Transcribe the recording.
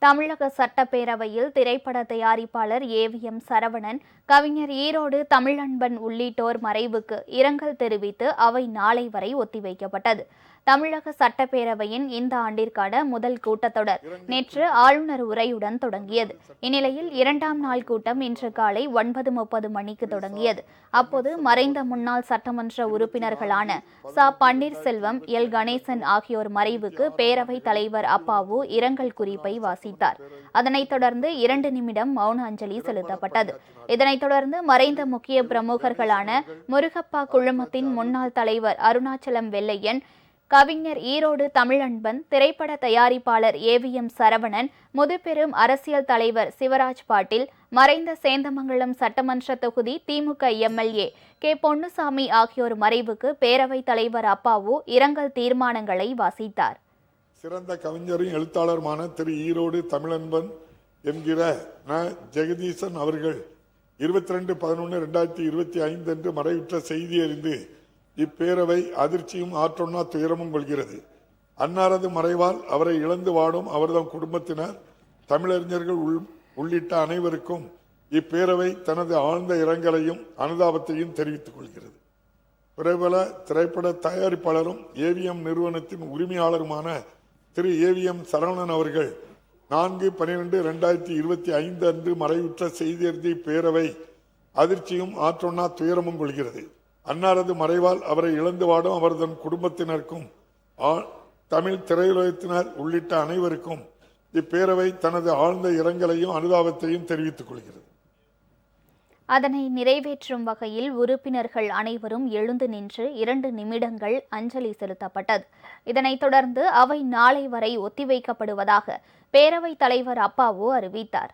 தமிழக சட்டப்பேரவையில் திரைப்பட தயாரிப்பாளர் ஏவிஎம் சரவணன், கவிஞர் ஈரோடு தமிழன்பன் உள்ளிட்டோர் மறைவுக்கு இரங்கல் தெரிவித்து அவை நாளை வரை ஒத்திவைக்கப்பட்டது. தமிழக சட்டப்பேரவையின் இந்த ஆண்டிற்கான முதல் கூட்டத்தொடர் நேற்று ஆளுநர் உரையுடன் தொடங்கியது. இந்நிலையில் 2ஆம் நாள் கூட்டம் இன்று காலை 9:30 மணிக்கு தொடங்கியது. அப்போது மறைந்த முன்னாள் சட்டமன்ற உறுப்பினர்களான ச. பன்னீர்செல்வம், எல். கணேசன் ஆகியோர் மறைவுக்கு பேரவைத் தலைவர் அப்பாவு இரங்கல் குறிப்பை வாசித்தார். அதனைத் தொடர்ந்து 2 நிமிடம் மௌன அஞ்சலி செலுத்தப்பட்டது. இதனைத் தொடர்ந்து மறைந்த முக்கிய பிரமுகர்களான முருகப்பா குழுமத்தின் முன்னாள் தலைவர் அருணாச்சலம் வெள்ளையன், கவிஞர் ஈரோடு தமிழன்பன், திரைப்பட தயாரிப்பாளர் ஏவிஎம் சரவணன், முதுபெரும் அரசியல் தலைவர் சிவராஜ் பாட்டீல், மறைந்த சேந்தமங்கலம் சட்டமன்ற தொகுதி திமுக எம்எல்ஏ கே. பொன்னுசாமி ஆகியோர் மறைவுக்கு பேரவைத் தலைவர் அப்பாவு இரங்கல் தீர்மானங்களை வாசித்தார். சிறந்த கவிஞரும் எழுத்தாளருமான திரு ஈரோடு தமிழன்பன் என்கிற ஜெகதீசன் அவர்கள் 22/11/2025 அன்று மறைவுற்ற செய்தி அறிந்து இப்பேரவை அதிர்ச்சியும் ஆற்றொன்னா துயரமும் கொள்கிறது. அன்னாரது மறைவால் அவரை இழந்து வாடும் அவர்தம் குடும்பத்தினர், தமிழறிஞர்கள் உள்ளிட்ட அனைவருக்கும் இப்பேரவை தனது ஆழ்ந்த இரங்கலையும் அனுதாபத்தையும் தெரிவித்துக் கொள்கிறது. பிரபல திரைப்பட தயாரிப்பாளரும் ஏவிஎம் நிறுவனத்தின் உரிமையாளருமான திரு ஏவிஎம் சரவணன் அவர்கள் 4/12/2025 அன்று மறைவுற்ற செய்தி அறிந்து இப்பேரவை அதிர்ச்சியும் ஆற்றொன்னா துயரமும் கொள்கிறது. அன்னாரது மறைவால் அவரை இழந்து வாடும் அவர்தன் குடும்பத்தினருக்கும் தமிழ் திரையுலகத்தினர் உள்ளிட்ட அனைவருக்கும் இப்பேரவை தனது ஆழ்ந்த இரங்கலையும் அனுதாபத்தையும் தெரிவித்துக் கொள்கிறது. அதனை நிறைவேற்றும் வகையில் உறுப்பினர்கள் அனைவரும் எழுந்து நின்று 2 நிமிடங்கள் அஞ்சலி செலுத்தப்பட்டது. இதனைத் தொடர்ந்து அவை நாளை வரை ஒத்திவைக்கப்படுவதாக பேரவைத் தலைவர் அப்பாவு அறிவித்தார்.